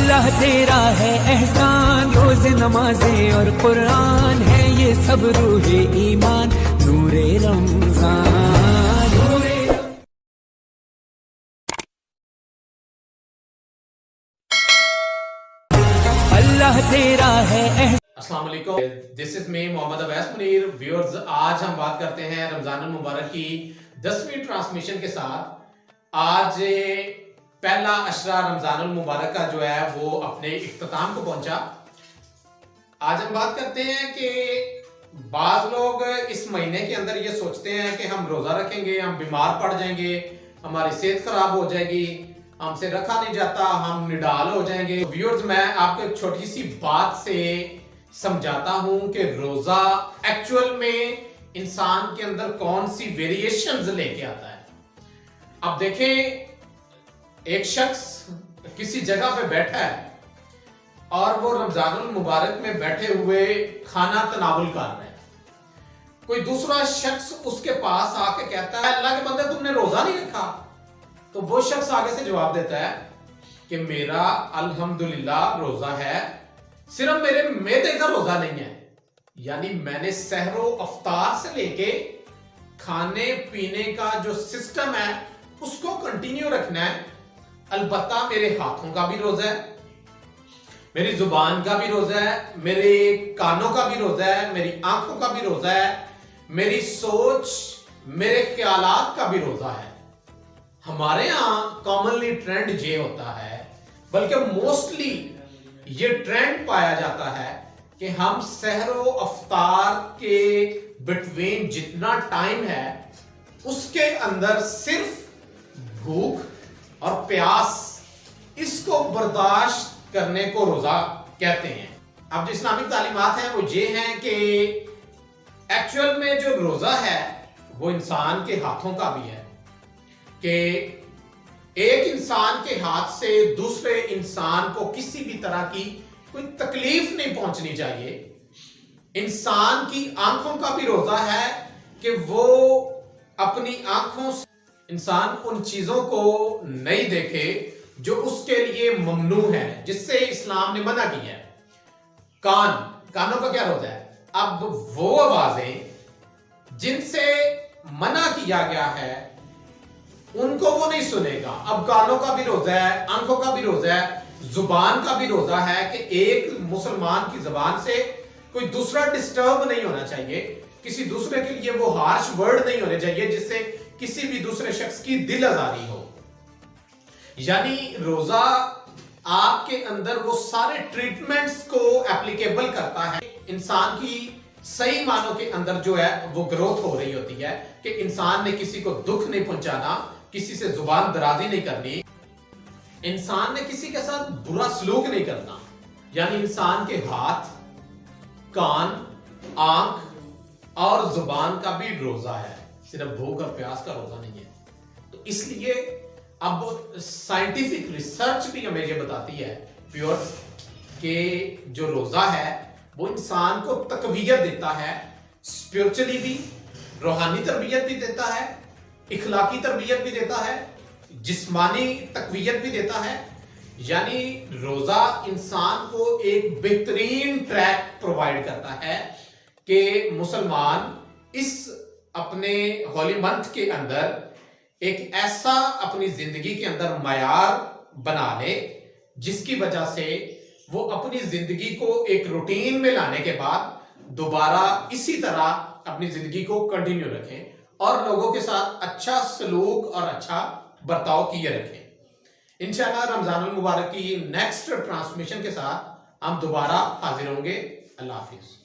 अल्लाह तेरा है एहसान, रोज़ नमाज़ें और कुरान है ये सब रूहे ईमान, नूरे रमज़ान नूरे। अल्लाह तेरा है अस्सलाम वालेकुम, this is me Mohammad Awais Munir. Viewers, आज हम बात करते हैं रमजानुल मुबारक की 10वीं ट्रांसमिशन के साथ। आज पहला अशरा रमजानुल मुबारक का जो है वो अपने इख्तिताम को पहुंचा। आज हम बात करते हैं कि बाज लोग इस महीने के अंदर ये सोचते हैं कि हम रोजा रखेंगे, हम बीमार पड़ जाएंगे, हमारी सेहत खराब हो जाएगी, हमसे रखा नहीं जाता, हम निडाल हो जाएंगे। व्यूअर्स, मैं आपको एक छोटी सी बात से समझाता हूं कि रोजा एक्चुअल में इंसान के अंदर कौन सी वेरिएशंस लेके आता है। अब देखें, एक शख्स किसी जगह पे बैठा है और वो रमजानुल मुबारक में बैठे हुए खाना तनावुल कर रहे हैं। कोई दूसरा शख्स उसके पास आके कहता है, अल्लाह के बंदे तुमने रोजा नहीं रखा। तो वो शख्स आगे से जवाब देता है कि मेरा अल्हम्दुलिल्लाह रोजा है, सिर्फ मेरे मैदे का रोजा नहीं है। यानी मैंने सहरो अफ्तार से लेके खाने पीने का जो सिस्टम है उसको कंटिन्यू रखना है। अलबत्ता मेरे हाथों का भी रोजा है, मेरी जुबान का भी रोजा है, मेरे कानों का भी रोजा है, मेरी आंखों का भी रोजा है, मेरी सोच, मेरे ख्यालात का भी रोजा है। हमारे यहां कॉमनली ट्रेंड ये होता है, बल्कि मोस्टली ये ट्रेंड पाया जाता है कि हम सहरो अफ्तार के बिटवीन जितना टाइम है उसके अंदर सिर्फ भूख और प्यास, इसको बर्दाश्त करने को रोजा कहते हैं। अब जो इस्लामिक तालीमात हैं वो ये हैं कि एक्चुअल में जो रोजा है वो इंसान के हाथों का भी है, कि एक इंसान के हाथ से दूसरे इंसान को किसी भी तरह की कोई तकलीफ नहीं पहुंचनी चाहिए। इंसान की आंखों का भी रोजा है कि वो अपनी आंखों से इंसान उन चीजों को नहीं देखे जो उसके लिए ममनू है, जिससे इस्लाम ने मना किया है। कानों का क्या रोजा है? अब वो आवाजें जिनसे मना किया गया है उनको वो नहीं सुनेगा। अब कानों का भी रोजा है, आंखों का भी रोजा है, जुबान का भी रोजा है कि एक मुसलमान की जुबान से कोई दूसरा डिस्टर्ब नहीं होना चाहिए, किसी दूसरे के लिए वो हार्श वर्ड नहीं होने चाहिए जिससे किसी भी दूसरे शख्स की दिल आजारी हो। यानी रोजा आपके अंदर वो सारे ट्रीटमेंट्स को एप्लीकेबल करता है। इंसान की सही मानों के अंदर जो है वो ग्रोथ हो रही होती है कि इंसान ने किसी को दुख नहीं पहुंचाना, किसी से जुबान दराजी नहीं करनी, इंसान ने किसी के साथ बुरा सलूक नहीं करना। यानी इंसान के हाथ, कान, आंख और जुबान का भी रोजा है, सिर्फ भूख और प्यास का रोजा नहीं है। तो इसलिए अब साइंटिफिक रिसर्च भी हमें ये बताती है प्योर कि जो रोजा है वो इंसान को तकवीयत देता है, स्पिरिचुअली भी, रूहानी तरबियत भी देता है, इखलाकी तरबियत भी देता है, जिस्मानी तकवीयत भी देता है। यानी रोजा इंसान को एक बेहतरीन ट्रैक प्रोवाइड करता है कि मुसलमान इस अपने होली मंथ के अंदर एक ऐसा अपनी जिंदगी के अंदर मयार बना ले जिसकी वजह से वो अपनी जिंदगी को एक रूटीन में लाने के बाद दोबारा इसी तरह अपनी जिंदगी को कंटिन्यू रखें और लोगों के साथ अच्छा सलूक और अच्छा बर्ताव किए रखें। इंशाल्लाह रमजानुल मुबारक की नेक्स्ट ट्रांसमिशन के साथ हम दोबारा हाजिर होंगे। अल्लाह हाफिज।